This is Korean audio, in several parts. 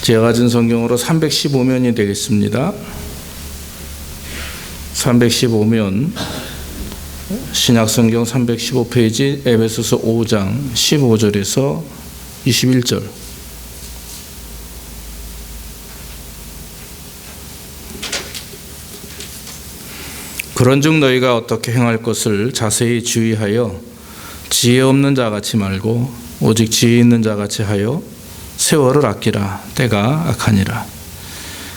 제가 가진 성경으로 315면이 되겠습니다. 315면 신약성경 315페이지 에베소서 5장 15절에서 21절. 그런즉 너희가 어떻게 행할 것을 자세히 주의하여 지혜 없는 자같이 말고 오직 지혜 있는 자같이 하여 세월을 아끼라. 때가 악하니라.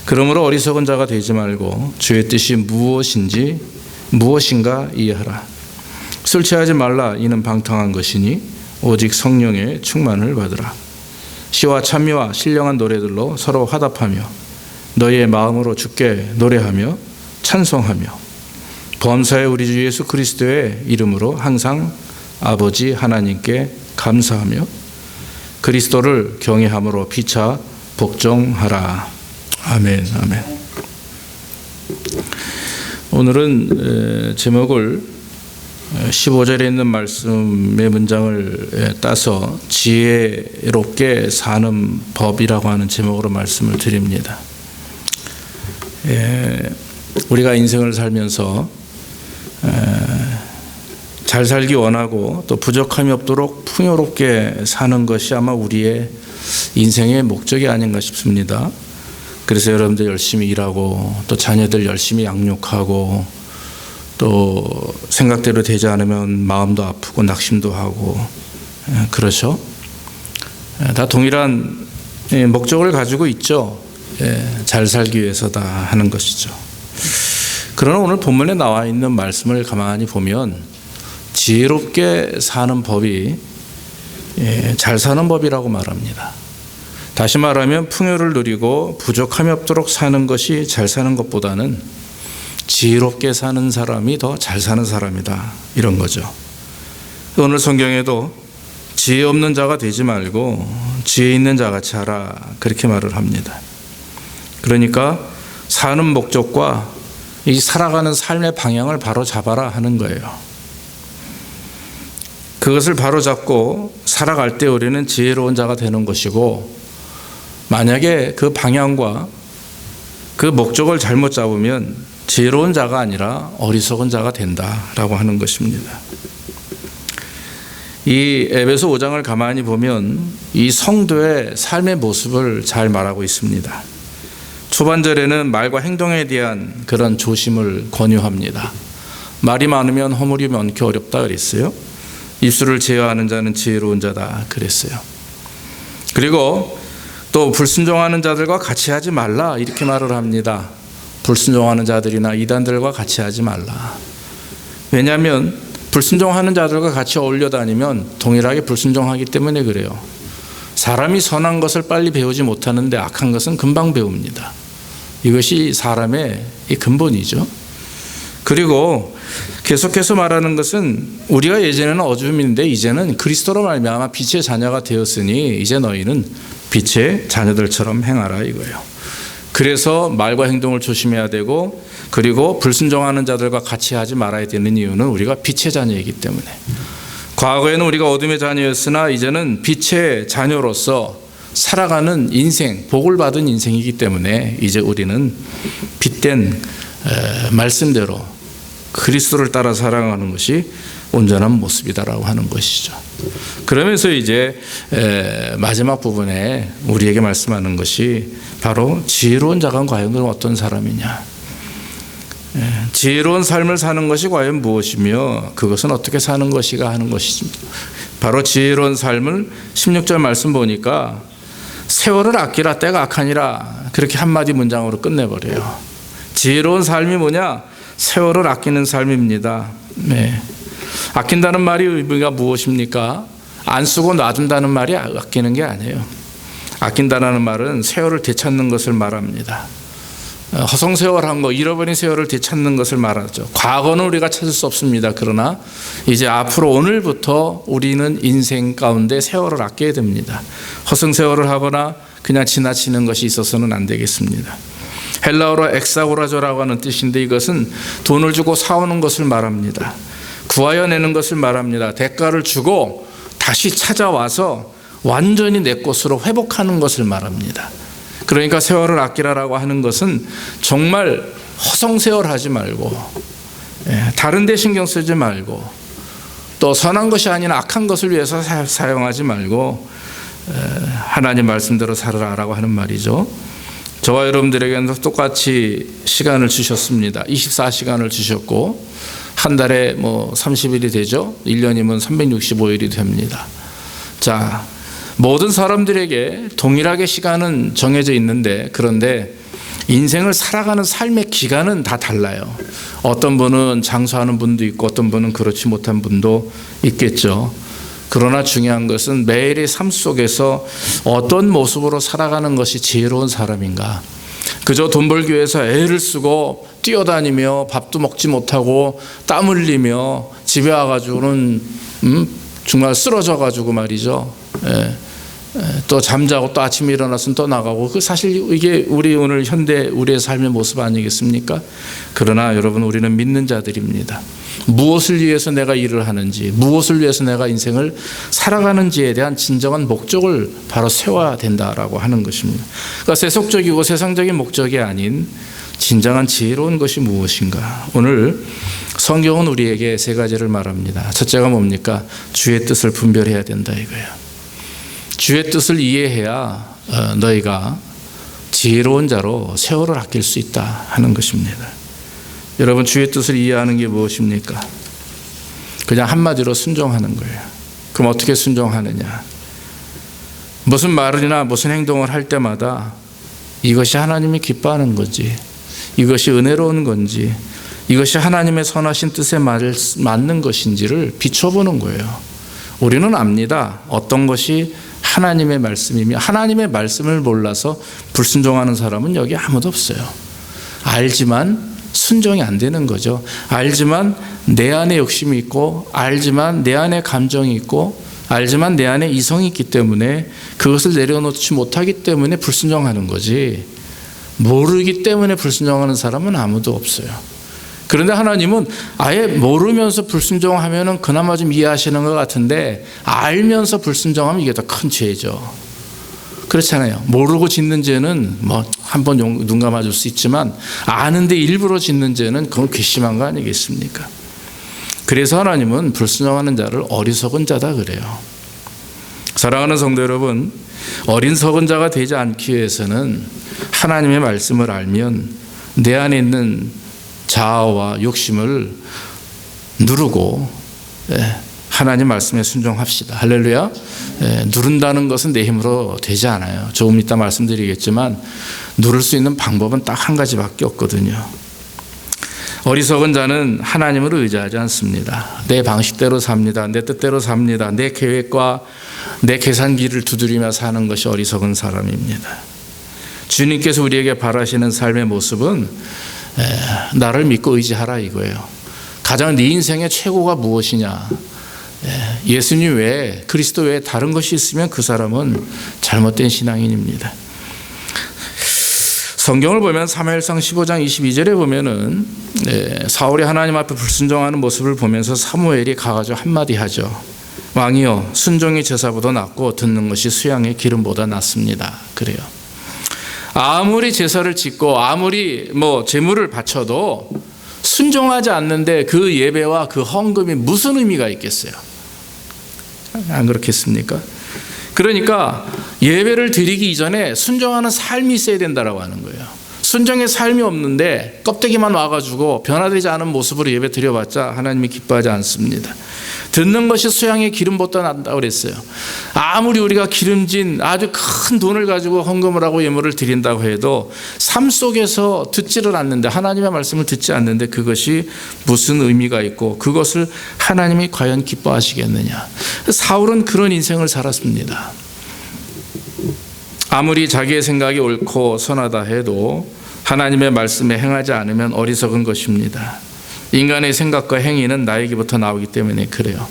그러므로 어리석은 자가 되지 말고 주의 뜻이 무엇인가 이해하라. 술 취하지 말라. 이는 방탕한 것이니 오직 성령의 충만을 받으라. 시와 찬미와 신령한 노래들로 서로 화답하며 너희의 마음으로 주께 노래하며 찬송하며 범사의 우리 주 예수 그리스도의 이름으로 항상 아버지 하나님께 감사하며 그리스도를 경외함으로 피차 복종하라. 아멘. 아멘. 오늘은 제목을 15절에 있는 말씀의 문장을 따서 지혜롭게 사는 법이라고 하는 제목으로 말씀을 드립니다. 우리가 인생을 살면서 잘 살기 원하고 또 부족함이 없도록 풍요롭게 사는 것이 아마 우리의 인생의 목적이 아닌가 싶습니다. 그래서 여러분들 열심히 일하고 또 자녀들 열심히 양육하고 또 생각대로 되지 않으면 마음도 아프고 낙심도 하고 그렇죠. 다 동일한 목적을 가지고 있죠. 잘 살기 위해서다 하는 것이죠. 그러나 오늘 본문에 나와 있는 말씀을 가만히 보면 지혜롭게 사는 법이 잘 사는 법이라고 말합니다. 다시 말하면 풍요를 누리고 부족함이 없도록 사는 것이 잘 사는 것보다는 지혜롭게 사는 사람이 더 잘 사는 사람이다, 이런 거죠. 오늘 성경에도 지혜 없는 자가 되지 말고 지혜 있는 자같이 하라, 그렇게 말을 합니다. 그러니까 사는 목적과 이 살아가는 삶의 방향을 바로 잡아라 하는 거예요. 그것을 바로 잡고 살아갈 때 우리는 지혜로운 자가 되는 것이고, 만약에 그 방향과 그 목적을 잘못 잡으면 지혜로운 자가 아니라 어리석은 자가 된다라고 하는 것입니다. 이 에베소 5장을 가만히 보면 이 성도의 삶의 모습을 잘 말하고 있습니다. 초반절에는 말과 행동에 대한 그런 조심을 권유합니다. 말이 많으면 허물이 많기 어렵다 그랬어요. 입술을 제어하는 자는 지혜로운 자다 그랬어요. 그리고 또 불순종하는 자들과 같이 하지 말라, 이렇게 말을 합니다. 불순종하는 자들이나 이단들과 같이 하지 말라. 왜냐하면 불순종하는 자들과 같이 어울려 다니면 동일하게 불순종하기 때문에 그래요. 사람이 선한 것을 빨리 배우지 못하는데 악한 것은 금방 배웁니다. 이것이 사람의 근본이죠. 그리고 계속해서 말하는 것은 우리가 예전에는 어둠인데 이제는 그리스도로 말미암아 빛의 자녀가 되었으니 이제 너희는 빛의 자녀들처럼 행하라, 이거예요. 그래서 말과 행동을 조심해야 되고, 그리고 불순종하는 자들과 같이 하지 말아야 되는 이유는 우리가 빛의 자녀이기 때문에. 과거에는 우리가 어둠의 자녀였으나 이제는 빛의 자녀로서 살아가는 인생, 복을 받은 인생이기 때문에 이제 우리는 빛된 말씀대로 그리스도를 따라 살아가는 것이 온전한 모습이다라고 하는 것이죠. 그러면서 이제 마지막 부분에 우리에게 말씀하는 것이 바로 지혜로운 자가 과연 어떤 사람이냐, 지혜로운 삶을 사는 것이 과연 무엇이며 그것은 어떻게 사는 것이가 하는 것이죠. 바로 지혜로운 삶을 16절 말씀 보니까 세월을 아끼라, 때가 악하니라, 그렇게 한마디 문장으로 끝내버려요. 지혜로운 삶이 뭐냐? 세월을 아끼는 삶입니다. 아낀다는 말이 의미가 무엇입니까? 안 쓰고 놔둔다는 말이 아끼는 게 아니에요. 아낀다는 말은 세월을 되찾는 것을 말합니다. 허송세월한 거, 잃어버린 세월을 되찾는 것을 말하죠. 과거는 우리가 찾을 수 없습니다. 그러나 이제 앞으로 오늘부터 우리는 인생 가운데 세월을 아껴야 됩니다. 허송세월을 하거나 그냥 지나치는 것이 있어서는 안 되겠습니다. 헬라어로 엑사고라조라고 하는 뜻인데 이것은 돈을 주고 사오는 것을 말합니다. 구하여 내는 것을 말합니다. 대가를 주고 다시 찾아와서 완전히 내 것으로 회복하는 것을 말합니다. 그러니까 세월을 아끼라라고 하는 것은 정말 허송세월하지 말고, 다른 데 신경 쓰지 말고, 또 선한 것이 아닌 악한 것을 위해서 사용하지 말고 하나님 말씀대로 살아라라고 하는 말이죠. 저와 여러분들에게는 똑같이 시간을 주셨습니다. 24시간을 주셨고, 한 달에 30일이 되죠. 1년이면 365일이 됩니다. 자, 모든 사람들에게 동일하게 시간은 정해져 있는데, 그런데 인생을 살아가는 삶의 기간은 다 달라요. 어떤 분은 장수하는 분도 있고 어떤 분은 그렇지 못한 분도 있겠죠. 그러나 중요한 것은 매일의 삶 속에서 어떤 모습으로 살아가는 것이 지혜로운 사람인가. 그저 돈 벌기 위해서 애를 쓰고 뛰어다니며 밥도 먹지 못하고 땀 흘리며 집에 와가지고는 정말 쓰러져가지고 말이죠. 또 잠자고 또 아침에 일어나서는 또 나가고, 그 사실 이게 우리 오늘 현대 우리의 삶의 모습 아니겠습니까? 그러나 여러분, 우리는 믿는 자들입니다. 무엇을 위해서 내가 일을 하는지, 무엇을 위해서 내가 인생을 살아가는지에 대한 진정한 목적을 바로 세워야 된다라고 하는 것입니다. 그러니까 세속적이고 세상적인 목적이 아닌 진정한 지혜로운 것이 무엇인가. 오늘 성경은 우리에게 세 가지를 말합니다. 첫째가 뭡니까? 주의 뜻을 분별해야 된다 이거예요. 주의 뜻을 이해해야 너희가 지혜로운 자로 세월을 아낄 수 있다 하는 것입니다. 여러분, 주의 뜻을 이해하는 게 무엇입니까? 그냥 한마디로 순종하는 거예요. 그럼 어떻게 순종하느냐? 무슨 말이나 무슨 행동을 할 때마다 이것이 하나님이 기뻐하는 건지, 이것이 은혜로운 건지, 이것이 하나님의 선하신 뜻에 맞는 것인지를 비춰보는 거예요. 우리는 압니다. 어떤 것이 하나님의 말씀이며, 하나님의 말씀을 몰라서 불순종하는 사람은 여기 아무도 없어요. 알지만 순종이 안 되는 거죠. 알지만 내 안에 욕심이 있고, 알지만 내 안에 감정이 있고, 알지만 내 안에 이성이 있기 때문에 그것을 내려놓지 못하기 때문에 불순종하는 거지, 모르기 때문에 불순종하는 사람은 아무도 없어요. 그런데 하나님은 아예 모르면서 불순종하면은 그나마 좀 이해하시는 것 같은데, 알면서 불순종하면 이게 더 큰 죄죠. 그렇잖아요. 모르고 짓는 죄는 한번 눈 감아줄 수 있지만, 아는데 일부러 짓는 죄는 그건 괘씸한 거 아니겠습니까? 그래서 하나님은 불순종하는 자를 어리석은 자다 그래요. 사랑하는 성도 여러분, 어리석은 자가 되지 않기 위해서는 하나님의 말씀을 알면 내 안에 있는 자아와 욕심을 누르고 하나님 말씀에 순종합시다. 할렐루야. 누른다는 것은 내 힘으로 되지 않아요. 조금 이따 말씀드리겠지만 누를 수 있는 방법은 딱 한 가지밖에 없거든요. 어리석은 자는 하나님을 의지하지 않습니다. 내 방식대로 삽니다. 내 뜻대로 삽니다. 내 계획과 내 계산기를 두드리며 사는 것이 어리석은 사람입니다. 주님께서 우리에게 바라시는 삶의 모습은 나를 믿고 의지하라 이거예요. 가장 네 인생의 최고가 무엇이냐? 예수님 외에, 그리스도 외에 다른 것이 있으면 그 사람은 잘못된 신앙인입니다. 성경을 보면 사무엘상 15장 22절에 보면은 사울이 하나님 앞에 불순종하는 모습을 보면서 사무엘이 가가지고 한마디 하죠. 왕이여, 순종이 제사보다 낫고 듣는 것이 수양의 기름보다 낫습니다. 그래요. 아무리 제사를 짓고 아무리 제물을 바쳐도 순종하지 않는데 그 예배와 그 헌금이 무슨 의미가 있겠어요? 안 그렇겠습니까? 그러니까 예배를 드리기 이전에 순종하는 삶이 있어야 된다라고 하는 거예요. 순종의 삶이 없는데 껍데기만 와가지고 변화되지 않은 모습으로 예배 드려봤자 하나님이 기뻐하지 않습니다. 듣는 것이 수양의 기름보다 낫다고 그랬어요. 아무리 우리가 기름진 아주 큰 돈을 가지고 헌금을 하고 예물을 드린다고 해도 삶 속에서 듣지를 않는데, 하나님의 말씀을 듣지 않는데 그것이 무슨 의미가 있고 그것을 하나님이 과연 기뻐하시겠느냐. 사울은 그런 인생을 살았습니다. 아무리 자기의 생각이 옳고 선하다 해도 하나님의 말씀에 행하지 않으면 어리석은 것입니다. 인간의 생각과 행위는 나에게부터 나오기 때문에 그래요.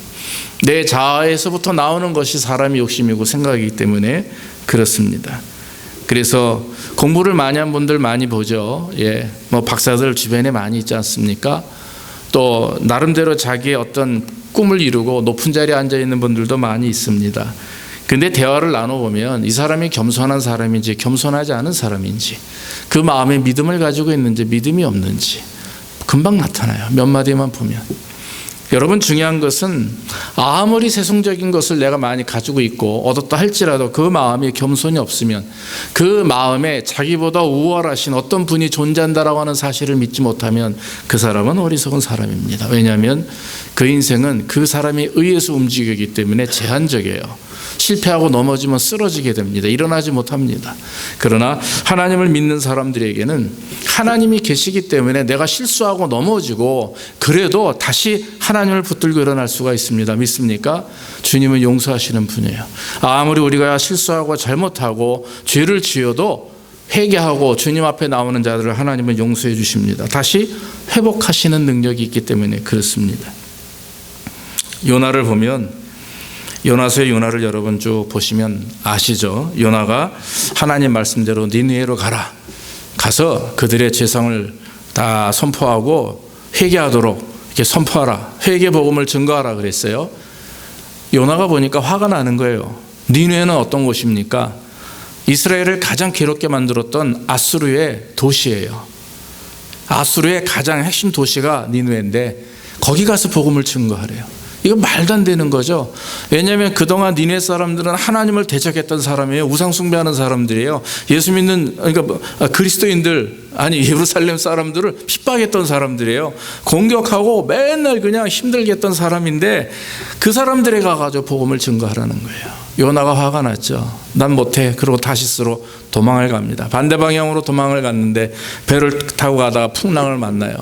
내 자아에서부터 나오는 것이 사람의 욕심이고 생각이기 때문에 그렇습니다. 그래서 공부를 많이 한 분들 많이 보죠. 박사들 주변에 많이 있지 않습니까? 또 나름대로 자기의 어떤 꿈을 이루고 높은 자리에 앉아 있는 분들도 많이 있습니다. 근데 대화를 나눠보면 이 사람이 겸손한 사람인지 겸손하지 않은 사람인지, 그 마음에 믿음을 가지고 있는지 믿음이 없는지 금방 나타나요. 몇 마디만 보면. 여러분, 중요한 것은 아무리 세속적인 것을 내가 많이 가지고 있고 얻었다 할지라도 그 마음에 겸손이 없으면, 그 마음에 자기보다 우월하신 어떤 분이 존재한다라고 하는 사실을 믿지 못하면 그 사람은 어리석은 사람입니다. 왜냐하면 그 인생은 그 사람에 의해서 움직이기 때문에 제한적이에요. 실패하고 넘어지면 쓰러지게 됩니다. 일어나지 못합니다. 그러나 하나님을 믿는 사람들에게는 하나님이 계시기 때문에 내가 실수하고 넘어지고 그래도 다시 하나님을 붙들고 일어날 수가 있습니다. 믿습니까? 주님은 용서하시는 분이에요. 아무리 우리가 실수하고 잘못하고 죄를 지어도 회개하고 주님 앞에 나오는 자들을 하나님은 용서해 주십니다. 다시 회복하시는 능력이 있기 때문에 그렇습니다. 요나를 보면, 요나서의 요나를 여러분 쭉 보시면 아시죠? 요나가 하나님 말씀대로 니느웨로 가서 그들의 죄성을 다 선포하고 회개하도록 이렇게 선포하라, 회개 복음을 증거하라 그랬어요. 요나가 보니까 화가 나는 거예요. 니느웨는 어떤 곳입니까? 이스라엘을 가장 괴롭게 만들었던 아수르의 도시예요. 아수르의 가장 핵심 도시가 니느웨인데 거기 가서 복음을 증거하래요. 이거 말도 안 되는 거죠. 왜냐하면 그동안 니네 사람들은 하나님을 대적했던 사람이에요. 우상 숭배하는 사람들이에요. 예수 믿는, 그러니까 그리스도인들, 아니 예루살렘 사람들을 핍박했던 사람들이에요. 공격하고 맨날 그냥 힘들게 했던 사람인데 그 사람들에 가가지고 복음을 증거하라는 거예요. 요나가 화가 났죠. 난 못해. 그러고 다시스로 도망을 갑니다. 반대 방향으로 도망을 갔는데 배를 타고 가다가 풍랑을 만나요.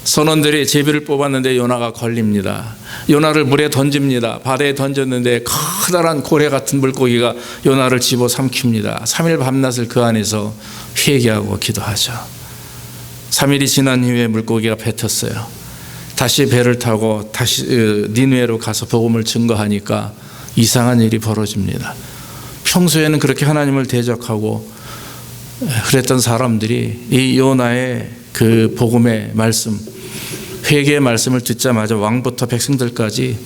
선원들이 제비를 뽑았는데 요나가 걸립니다. 요나를 물에 던집니다. 바다에 던졌는데 커다란 고래 같은 물고기가 요나를 집어삼킵니다. 3일 밤낮을 그 안에서 회개하고 기도하죠. 3일이 지난 이후에 물고기가 뱉었어요. 다시 배를 타고 다시 니느웨로 가서 복음을 증거하니까 이상한 일이 벌어집니다. 평소에는 그렇게 하나님을 대적하고 그랬던 사람들이 이 요나의 그 복음의 말씀, 회개의 말씀을 듣자마자 왕부터 백성들까지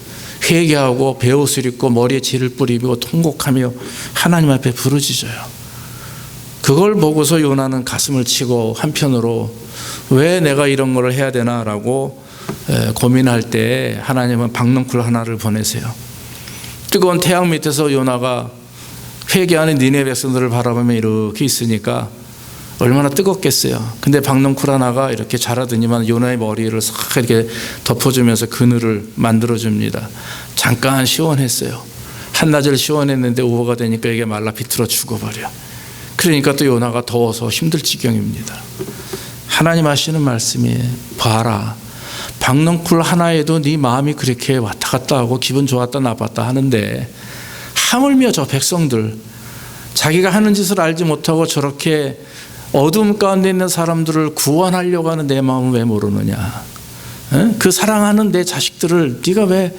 회개하고 베옷을 입고 머리에 질을 뿌리고 통곡하며 하나님 앞에 부르짖어요. 그걸 보고서 요나는 가슴을 치고 한편으로 왜 내가 이런 걸 해야 되나라고 고민할 때 하나님은 박넝쿨 하나를 보내세요. 뜨거운 태양 밑에서 요나가 회개하는 니네 백성들을 바라보며 이렇게 있으니까 얼마나 뜨겁겠어요. 근데 박넝쿨 하나가 이렇게 자라더니만 요나의 머리를 싹 이렇게 덮어주면서 그늘을 만들어줍니다. 잠깐 시원했어요. 한낮을 시원했는데 오후가 되니까 이게 말라 비틀어 죽어버려. 그러니까 또 요나가 더워서 힘들 지경입니다. 하나님 하시는 말씀이, 봐라, 박넝쿨 하나에도 네 마음이 그렇게 왔다 갔다 하고 기분 좋았다 나빴다 하는데 하물며 저 백성들, 자기가 하는 짓을 알지 못하고 저렇게 어둠 가운데 있는 사람들을 구원하려고 하는 내 마음을 왜 모르느냐? 그 사랑하는 내 자식들을 네가 왜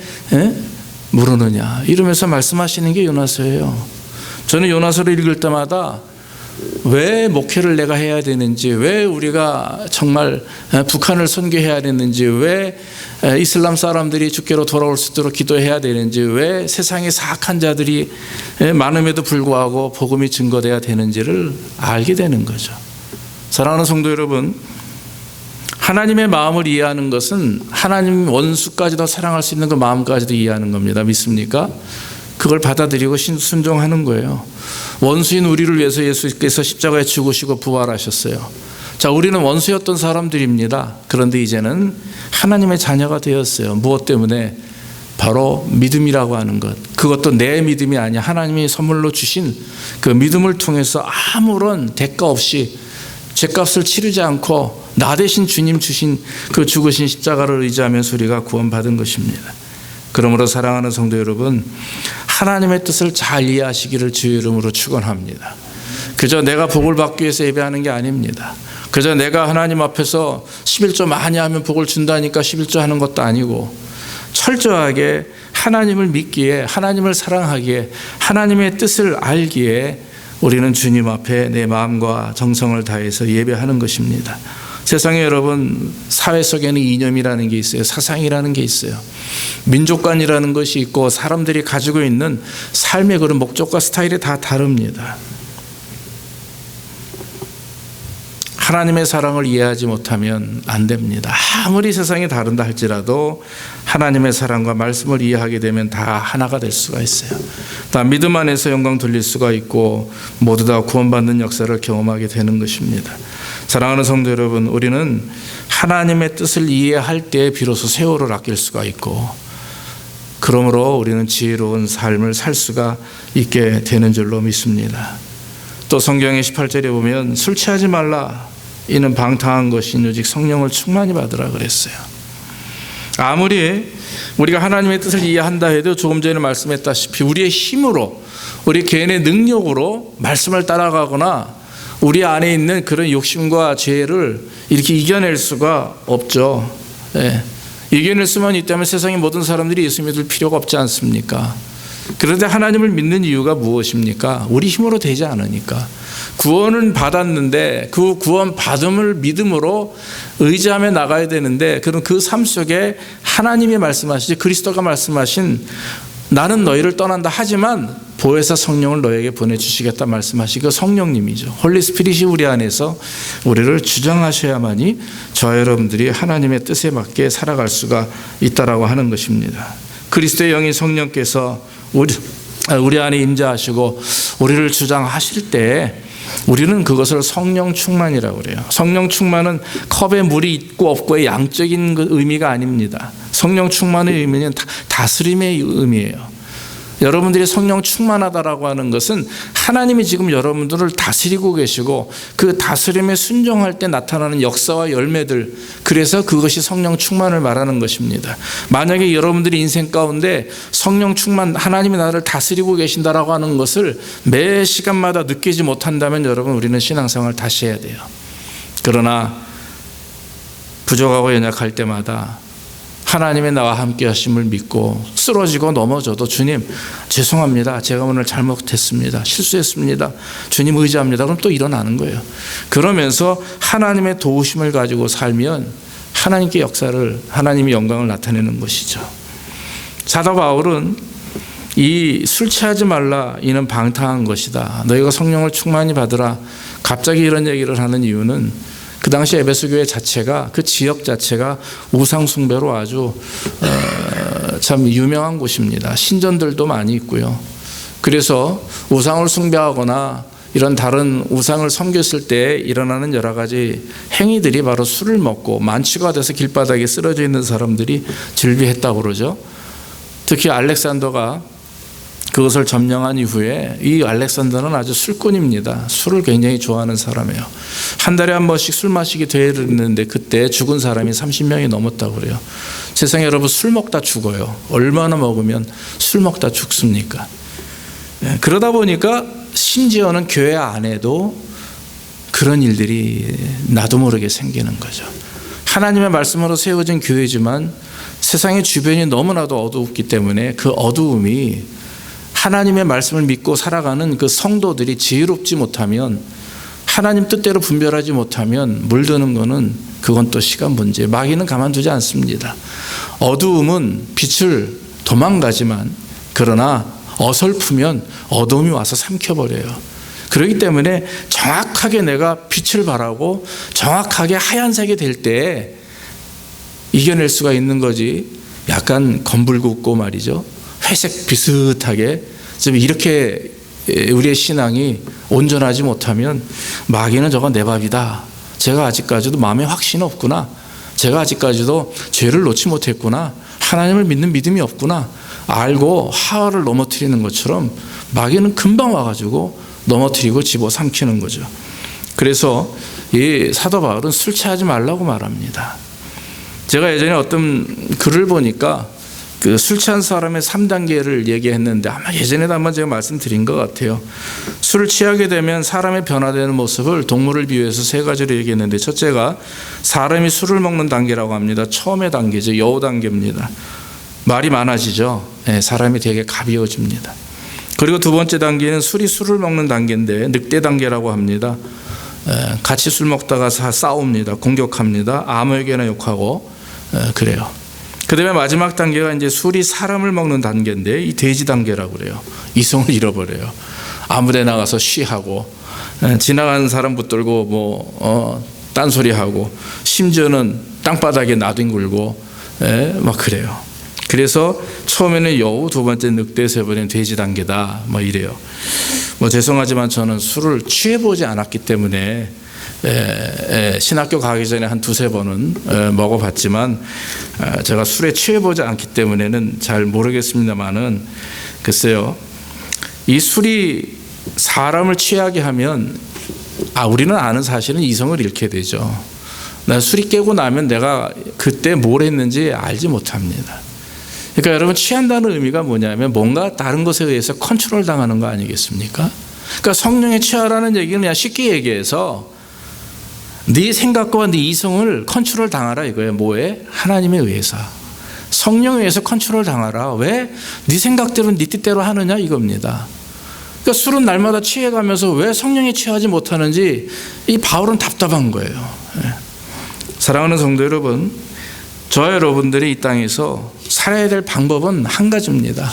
모르느냐? 이러면서 말씀하시는 게 요나서예요. 저는 요나서를 읽을 때마다 왜 목회를 내가 해야 되는지, 왜 우리가 정말 북한을 선교해야 되는지, 왜 이슬람 사람들이 주께로 돌아올 수 있도록 기도해야 되는지, 왜 세상에 사악한 자들이 많음에도 불구하고 복음이 증거돼야 되는지를 알게 되는 거죠. 사랑하는 성도 여러분, 하나님의 마음을 이해하는 것은 하나님 원수까지도 사랑할 수 있는 그 마음까지도 이해하는 겁니다. 믿습니까? 그걸 받아들이고 순종하는 거예요. 원수인 우리를 위해서 예수께서 십자가에 죽으시고 부활하셨어요. 자, 우리는 원수였던 사람들입니다. 그런데 이제는 하나님의 자녀가 되었어요. 무엇 때문에? 바로 믿음이라고 하는 것. 그것도 내 믿음이 아니야. 하나님이 선물로 주신 그 믿음을 통해서 아무런 대가 없이 죄값을 치르지 않고 나 대신 주님 주신 그 죽으신 십자가를 의지하면서 우리가 구원받은 것입니다. 그러므로 사랑하는 성도 여러분, 하나님의 뜻을 잘 이해하시기를 주의 이름으로 축원합니다. 그저 내가 복을 받기 위해서 예배하는 게 아닙니다. 그저 내가 하나님 앞에서 11조 많이 하면 복을 준다니까 11조 하는 것도 아니고, 철저하게 하나님을 믿기에, 하나님을 사랑하기에, 하나님의 뜻을 알기에 우리는 주님 앞에 내 마음과 정성을 다해서 예배하는 것입니다. 세상에 여러분, 사회 속에는 이념이라는 게 있어요. 사상이라는 게 있어요. 민족관이라는 것이 있고 사람들이 가지고 있는 삶의 그런 목적과 스타일이 다 다릅니다. 하나님의 사랑을 이해하지 못하면 안 됩니다. 아무리 세상이 다른다 할지라도 하나님의 사랑과 말씀을 이해하게 되면 다 하나가 될 수가 있어요. 다 믿음 안에서 영광 돌릴 수가 있고 모두 다 구원받는 역사를 경험하게 되는 것입니다. 사랑하는 성도 여러분, 우리는 하나님의 뜻을 이해할 때 비로소 세월을 아낄 수가 있고, 그러므로 우리는 지혜로운 삶을 살 수가 있게 되는 줄로 믿습니다. 또 성경의 18절에 보면 술 취하지 말라, 이는 방탕한 것이 오직 성령을 충만히 받으라 그랬어요. 아무리 우리가 하나님의 뜻을 이해한다 해도 조금 전에 말씀했다시피 우리의 힘으로, 우리 개인의 능력으로 말씀을 따라가거나 우리 안에 있는 그런 욕심과 죄를 이렇게 이겨낼 수가 없죠. 네. 이겨낼 수만 있다면 세상의 모든 사람들이 예수 믿을 필요가 없지 않습니까? 그런데 하나님을 믿는 이유가 무엇입니까? 우리 힘으로 되지 않으니까. 구원은 받았는데 그 구원 받음을 믿음으로 의지하며 나가야 되는데, 그럼 그 삶 속에 하나님이 말씀하시지, 그리스도가 말씀하신 나는 너희를 떠난다 하지만 보혜사 성령을 너에게 보내주시겠다 말씀하신 그 성령님이죠. 홀리 스피릿이 우리 안에서 우리를 주장하셔야만이 저와 여러분들이 하나님의 뜻에 맞게 살아갈 수가 있다라고 하는 것입니다. 그리스도의 영이 성령께서 우리 안에 임재하시고 우리를 주장하실 때 우리는 그것을 성령 충만이라고 그래요. 성령 충만은 컵에 물이 있고 없고의 양적인 그 의미가 아닙니다. 성령 충만의 의미는 다스림의 의미예요. 여러분들이 성령 충만하다라고 하는 것은 하나님이 지금 여러분들을 다스리고 계시고 그 다스림에 순종할 때 나타나는 역사와 열매들, 그래서 그것이 성령 충만을 말하는 것입니다. 만약에 여러분들이 인생 가운데 성령 충만, 하나님이 나를 다스리고 계신다라고 하는 것을 매 시간마다 느끼지 못한다면 여러분, 우리는 신앙생활을 다시 해야 돼요. 그러나 부족하고 연약할 때마다 하나님의 나와 함께 하심을 믿고 쓰러지고 넘어져도 주님 죄송합니다, 제가 오늘 잘못했습니다, 실수했습니다, 주님 의지합니다, 그럼 또 일어나는 거예요. 그러면서 하나님의 도우심을 가지고 살면 하나님께 역사를, 하나님의 영광을 나타내는 것이죠. 사도 바울은 이 술 취하지 말라, 이는 방탕한 것이다, 너희가 성령을 충만히 받으라, 갑자기 이런 얘기를 하는 이유는 그 당시 에베소 교회 자체가, 그 지역 자체가 우상 숭배로 아주 참 유명한 곳입니다. 신전들도 많이 있고요. 그래서 우상을 숭배하거나 이런 다른 우상을 섬겼을 때 일어나는 여러 가지 행위들이 바로 술을 먹고 만취가 돼서 길바닥에 쓰러져 있는 사람들이 즐비했다고 그러죠. 특히 알렉산더가 그것을 점령한 이후에 이 알렉산더는 아주 술꾼입니다. 술을 굉장히 좋아하는 사람이에요. 한 달에 한 번씩 술 마시기 대회를 했는데 그때 죽은 사람이 30명이 넘었다고 그래요. 세상에 여러분, 술 먹다 죽어요. 얼마나 먹으면 술 먹다 죽습니까? 그러다 보니까 심지어는 교회 안에도 그런 일들이 나도 모르게 생기는 거죠. 하나님의 말씀으로 세워진 교회지만 세상의 주변이 너무나도 어두웠기 때문에 그 어두움이, 하나님의 말씀을 믿고 살아가는 그 성도들이 지혜롭지 못하면, 하나님 뜻대로 분별하지 못하면 물드는 거는 그건 또 시간 문제. 마귀는 가만두지 않습니다. 어두움은 빛을 도망가지만, 그러나 어설프면 어둠이 와서 삼켜버려요. 그렇기 때문에 정확하게 내가 빛을 발하고 정확하게 하얀색이 될 때 이겨낼 수가 있는 거지, 약간 검붉고 말이죠, 회색 비슷하게 좀 이렇게 우리의 신앙이 온전하지 못하면 마귀는 저거 내 밥이다, 제가 아직까지도 마음에 확신이 없구나, 제가 아직까지도 죄를 놓지 못했구나, 하나님을 믿는 믿음이 없구나 알고 하와를 넘어뜨리는 것처럼 마귀는 금방 와가지고 넘어뜨리고 집어삼키는 거죠. 그래서 이 사도 바울은 술 취하지 말라고 말합니다. 제가 예전에 어떤 글을 보니까 그 술 취한 사람의 3단계를 얘기했는데 아마 예전에도 한번 제가 말씀드린 것 같아요. 술을 취하게 되면 사람의 변화되는 모습을 동물을 비유해서 3가지로 얘기했는데, 첫째가 사람이 술을 먹는 단계라고 합니다. 처음의 단계죠. 여우 단계입니다. 말이 많아지죠. 네, 사람이 되게 가벼워집니다. 그리고 두 번째 단계는 술이 술을 먹는 단계인데 늑대 단계라고 합니다. 같이 술 먹다가 싸웁니다. 공격합니다. 아무에게나 욕하고 그래요. 그 다음에 마지막 단계가 이제 술이 사람을 먹는 단계인데 이 돼지 단계라고 그래요. 이성을 잃어버려요. 아무데 나가서 쉬하고 지나가는 사람 붙들고 딴소리하고 심지어는 땅바닥에 나뒹굴고 막 그래요. 그래서 처음에는 여우, 두 번째 늑대, 세 번째는 돼지 단계다 이래요. 죄송하지만 저는 술을 취해보지 않았기 때문에 신학교 가기 전에 한 두세 번은 먹어봤지만 제가 술에 취해보지 않기 때문에는 잘 모르겠습니다만은 글쎄요, 이 술이 사람을 취하게 하면 우리는 아는 사실은 이성을 잃게 되죠. 술이 깨고 나면 내가 그때 뭘 했는지 알지 못합니다. 그러니까 여러분, 취한다는 의미가 뭐냐면 뭔가 다른 것에 의해서 컨트롤 당하는 거 아니겠습니까? 그러니까 성령에 취하라는 얘기는 그냥 쉽게 얘기해서 네 생각과 네 이성을 컨트롤 당하라 이거예요. 뭐에? 하나님에 의해서. 성령에 의해서 컨트롤 당하라. 왜? 네 생각대로 네 뜻대로 하느냐 이겁니다. 그러니까 술은 날마다 취해가면서 왜 성령에 취하지 못하는지 이 바울은 답답한 거예요. 사랑하는 성도 여러분, 저와 여러분들이 이 땅에서 살아야 될 방법은 한 가지입니다.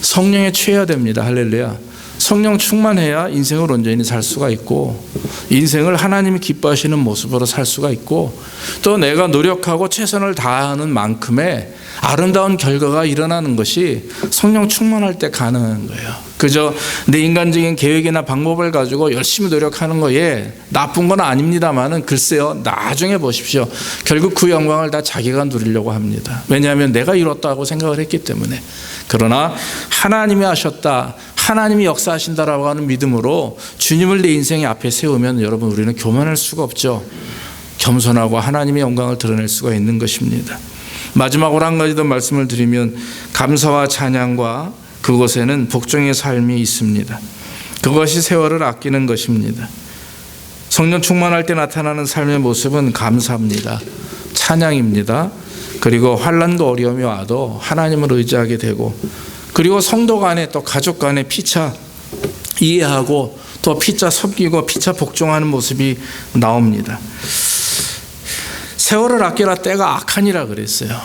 성령에 취해야 됩니다. 할렐루야. 성령 충만해야 인생을 온전히 살 수가 있고 인생을 하나님이 기뻐하시는 모습으로 살 수가 있고 또 내가 노력하고 최선을 다하는 만큼의 아름다운 결과가 일어나는 것이 성령 충만할 때 가능한 거예요. 그저 내 인간적인 계획이나 방법을 가지고 열심히 노력하는 거에 나쁜 건 아닙니다만은 글쎄요, 나중에 보십시오. 결국 그 영광을 다 자기가 누리려고 합니다. 왜냐하면 내가 이뤘다고 생각을 했기 때문에. 그러나 하나님이 하셨다, 하나님이 역사하신다라고 하는 믿음으로 주님을 내 인생의 앞에 세우면 여러분, 우리는 교만할 수가 없죠. 겸손하고 하나님의 영광을 드러낼 수가 있는 것입니다. 마지막으로 한 가지 더 말씀을 드리면 감사와 찬양과 그곳에는 복종의 삶이 있습니다. 그것이 세월을 아끼는 것입니다. 성령 충만할 때 나타나는 삶의 모습은 감사입니다. 찬양입니다. 그리고 환난과 어려움이 와도 하나님을 의지하게 되고 그리고 성도 간에 또 가족 간에 피차 이해하고 또 피차 섬기고 피차 복종하는 모습이 나옵니다. 세월을 아끼라 때가 악하니라 그랬어요.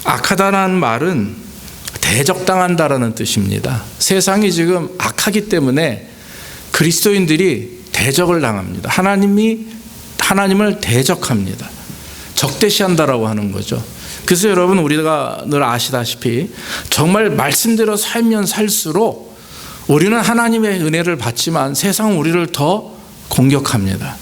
악하다는 말은 대적당한다라는 뜻입니다. 세상이 지금 악하기 때문에 그리스도인들이 대적을 당합니다. 하나님을 대적합니다. 적대시한다라고 하는 거죠. 그래서 여러분, 우리가 늘 아시다시피 정말 말씀대로 살면 살수록 우리는 하나님의 은혜를 받지만 세상은 우리를 더 공격합니다.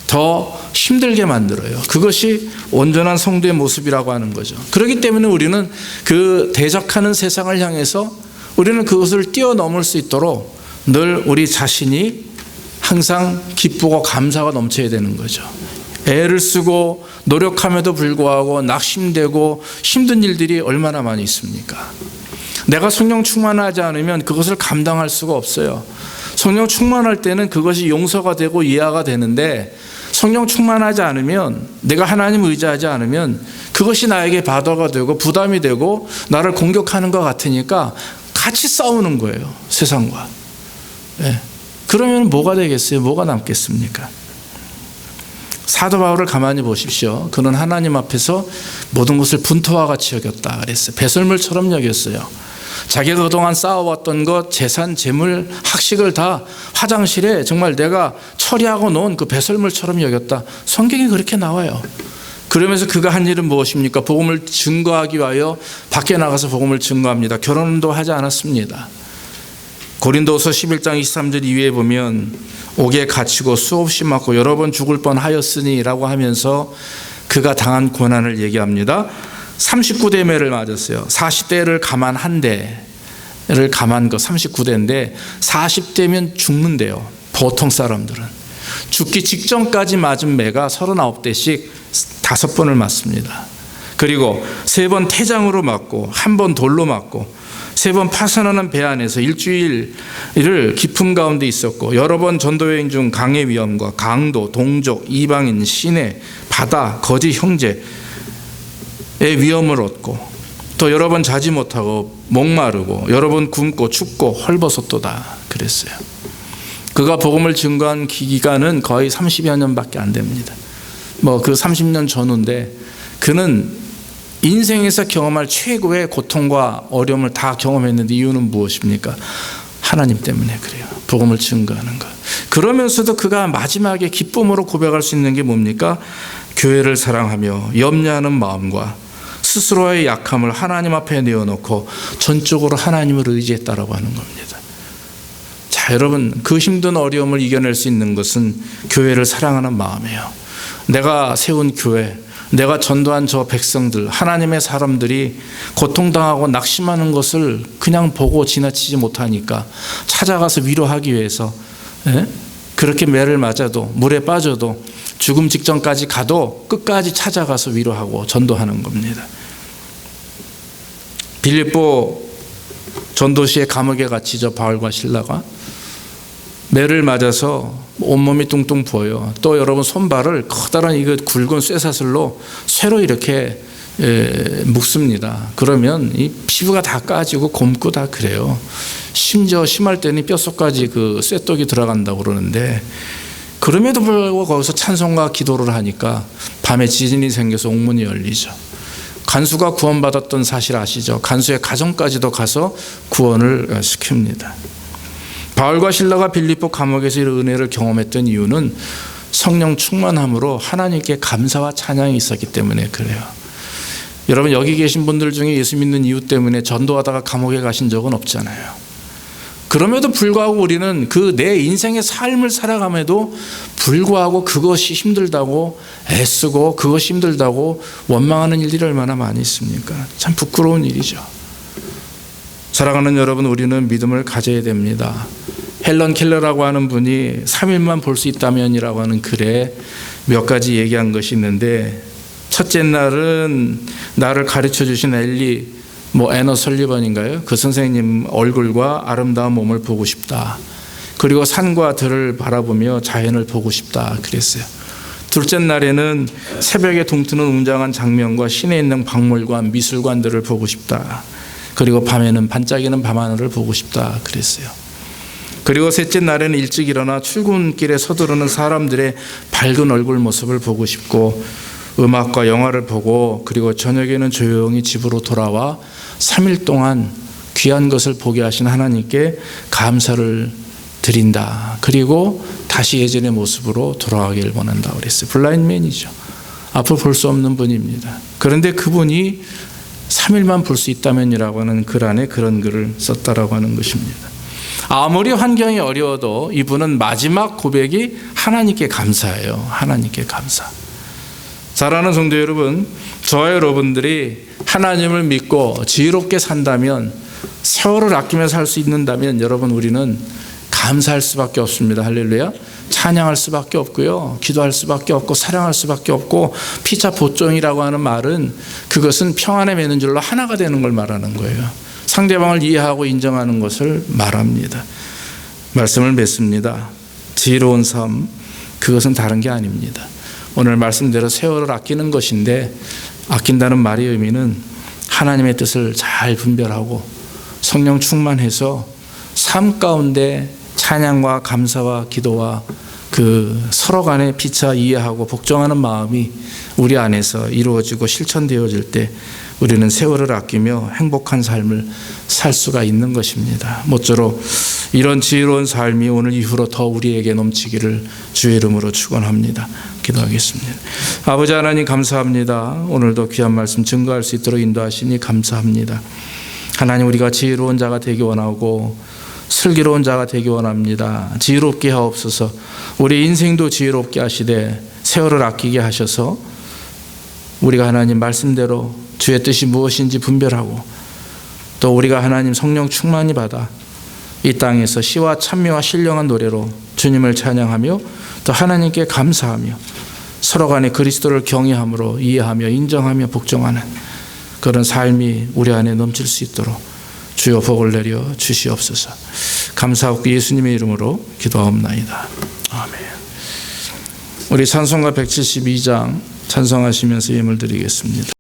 더 힘들게 만들어요. 그것이 온전한 성도의 모습이라고 하는 거죠. 그렇기 때문에 우리는 그 대적하는 세상을 향해서 우리는 그것을 뛰어넘을 수 있도록 늘 우리 자신이 항상 기쁘고 감사가 넘쳐야 되는 거죠. 애를 쓰고 노력함에도 불구하고 낙심되고 힘든 일들이 얼마나 많이 있습니까? 내가 성령 충만하지 않으면 그것을 감당할 수가 없어요. 성령 충만할 때는 그것이 용서가 되고 이해가 되는데 성령 충만하지 않으면, 내가 하나님 의지하지 않으면 그것이 나에게 바다가 되고 부담이 되고 나를 공격하는 것 같으니까 같이 싸우는 거예요, 세상과. 그러면 뭐가 되겠어요? 뭐가 남겠습니까? 사도 바울을 가만히 보십시오. 그는 하나님 앞에서 모든 것을 분토와 같이 여겼다 그랬어요. 배설물처럼 여겼어요. 자기가 그동안 쌓아왔던 것, 재산, 재물, 학식을 다 화장실에 정말 내가 처리하고 놓은 그 배설물처럼 여겼다. 성경에 그렇게 나와요. 그러면서 그가 한 일은 무엇입니까? 복음을 증거하기 위하여 밖에 나가서 복음을 증거합니다. 결혼도 하지 않았습니다. 고린도서 11장 23절 이후에 보면 옥에 갇히고 수없이 맞고 여러 번 죽을 뻔하였으니 라고 하면서 그가 당한 고난을 얘기합니다. 39대 매를 맞았어요. 40대를 감한 대를 감한 거 39대인데 40대면 죽는데요. 보통 사람들은. 죽기 직전까지 맞은 매가 39대씩 5번을 맞습니다. 그리고 3번 태장으로 맞고 1번 돌로 맞고 3번 파선하는 배 안에서 일주일을 깊음 가운데 있었고 여러 번 전도여행 중 강의 위험과 강도, 동족, 이방인, 시내, 바다, 거짓 형제의 위험을 얻고 또 여러 번 자지 못하고 목마르고 여러 번 굶고 춥고 헐벗었도다 그랬어요. 그가 복음을 증거한 기간은 거의 30여 년밖에 안 됩니다. 그 30년 전후인데 그는 인생에서 경험할 최고의 고통과 어려움을 다 경험했는데 이유는 무엇입니까? 하나님 때문에 그래요. 복음을 증거하는 것. 그러면서도 그가 마지막에 기쁨으로 고백할 수 있는 게 뭡니까? 교회를 사랑하며 염려하는 마음과 스스로의 약함을 하나님 앞에 내어놓고 전적으로 하나님을 의지했다라고 하는 겁니다. 자, 여러분, 그 힘든 어려움을 이겨낼 수 있는 것은 교회를 사랑하는 마음이에요. 내가 세운 교회, 내가 전도한 저 백성들, 하나님의 사람들이 고통당하고 낙심하는 것을 그냥 보고 지나치지 못하니까 찾아가서 위로하기 위해서 그렇게 매를 맞아도 물에 빠져도 죽음 직전까지 가도 끝까지 찾아가서 위로하고 전도하는 겁니다. 빌립보 전도시의 감옥에 갇히죠. 바울과 실라가 매를 맞아서 온몸이 뚱뚱 부어요. 또 여러분 손발을 커다란 이거 굵은 쇠사슬로 쇠로 이렇게 묶습니다. 그러면 이 피부가 다 까지고 곪고 다 그래요. 심지어 심할 때는 뼛속까지 그 쇠독이 들어간다고 그러는데 그럼에도 불구하고 거기서 찬송과 기도를 하니까 밤에 지진이 생겨서 옥문이 열리죠. 간수가 구원받았던 사실 아시죠? 간수의 가정까지도 가서 구원을 시킵니다. 바울과 실라가 빌립보 감옥에서 이런 은혜를 경험했던 이유는 성령 충만함으로 하나님께 감사와 찬양이 있었기 때문에 그래요. 여러분, 여기 계신 분들 중에 예수 믿는 이유 때문에 전도하다가 감옥에 가신 적은 없잖아요. 그럼에도 불구하고 우리는 그 내 인생의 삶을 살아감에도 불구하고 그것이 힘들다고 애쓰고 그것이 힘들다고 원망하는 일들이 얼마나 많이 있습니까? 참 부끄러운 일이죠. 사랑하는 여러분, 우리는 믿음을 가져야 됩니다. 헬런 켈러라고 하는 분이 3일만 볼 수 있다면이라고 하는 글에 몇 가지 얘기한 것이 있는데, 첫째 날은 나를 가르쳐 주신 애너 설리번인가요? 그 선생님 얼굴과 아름다운 몸을 보고 싶다. 그리고 산과 들을 바라보며 자연을 보고 싶다 그랬어요. 둘째 날에는 새벽에 동트는 웅장한 장면과 시내에 있는 박물관, 미술관들을 보고 싶다. 그리고 밤에는 반짝이는 밤하늘을 보고 싶다 그랬어요. 그리고 셋째 날에는 일찍 일어나 출근길에 서두르는 사람들의 밝은 얼굴 모습을 보고 싶고, 음악과 영화를 보고, 그리고 저녁에는 조용히 집으로 돌아와 3일 동안 귀한 것을 보게 하신 하나님께 감사를 드린다. 그리고 다시 예전의 모습으로 돌아가길 원한다 그랬어요. 블라인드맨이죠. 앞으로 볼 수 없는 분입니다. 그런데 그분이 3일만 볼 수 있다면이라고 하는 글 안에 그런 글을 썼다라고 하는 것입니다. 아무리 환경이 어려워도 이분은 마지막 고백이 하나님께 감사해요. 하나님께 감사. 사랑하는 성도 여러분, 저와 여러분들이 하나님을 믿고 지혜롭게 산다면, 세월을 아끼며 살 수 있는다면 여러분, 우리는 감사할 수밖에 없습니다. 할렐루야. 찬양할 수밖에 없고요, 기도할 수밖에 없고, 사랑할 수밖에 없고, 피차 보종이라고 하는 말은 그것은 평안에 매는 줄로 하나가 되는 걸 말하는 거예요. 상대방을 이해하고 인정하는 것을 말합니다. 말씀을 맺습니다. 지혜로운 삶, 그것은 다른 게 아닙니다. 오늘 말씀대로 세월을 아끼는 것인데, 아낀다는 말의 의미는 하나님의 뜻을 잘 분별하고 성령 충만해서 삶 가운데 찬양과 감사와 기도와 그 서로 간에 피차 이해하고 복종하는 마음이 우리 안에서 이루어지고 실천되어질 때 우리는 세월을 아끼며 행복한 삶을 살 수가 있는 것입니다. 모쪼록 이런 지혜로운 삶이 오늘 이후로 더 우리에게 넘치기를 주의 이름으로 축원합니다. 기도하겠습니다. 아버지 하나님, 감사합니다. 오늘도 귀한 말씀 증거할 수 있도록 인도하시니 감사합니다. 하나님, 우리가 지혜로운 자가 되기 원하고 슬기로운 자가 되기 원합니다. 지혜롭게 하옵소서. 우리 인생도 지혜롭게 하시되 세월을 아끼게 하셔서 우리가 하나님 말씀대로 주의 뜻이 무엇인지 분별하고, 또 우리가 하나님 성령 충만히 받아 이 땅에서 시와 찬미와 신령한 노래로 주님을 찬양하며 또 하나님께 감사하며 서로 간에 그리스도를 경외함으로 이해하며 인정하며 복종하는 그런 삶이 우리 안에 넘칠 수 있도록 주여 복을 내려 주시옵소서. 감사하고 예수님의 이름으로 기도하옵나이다. 아멘. 우리 찬송가 172장 찬송하시면서 예물 드리겠습니다.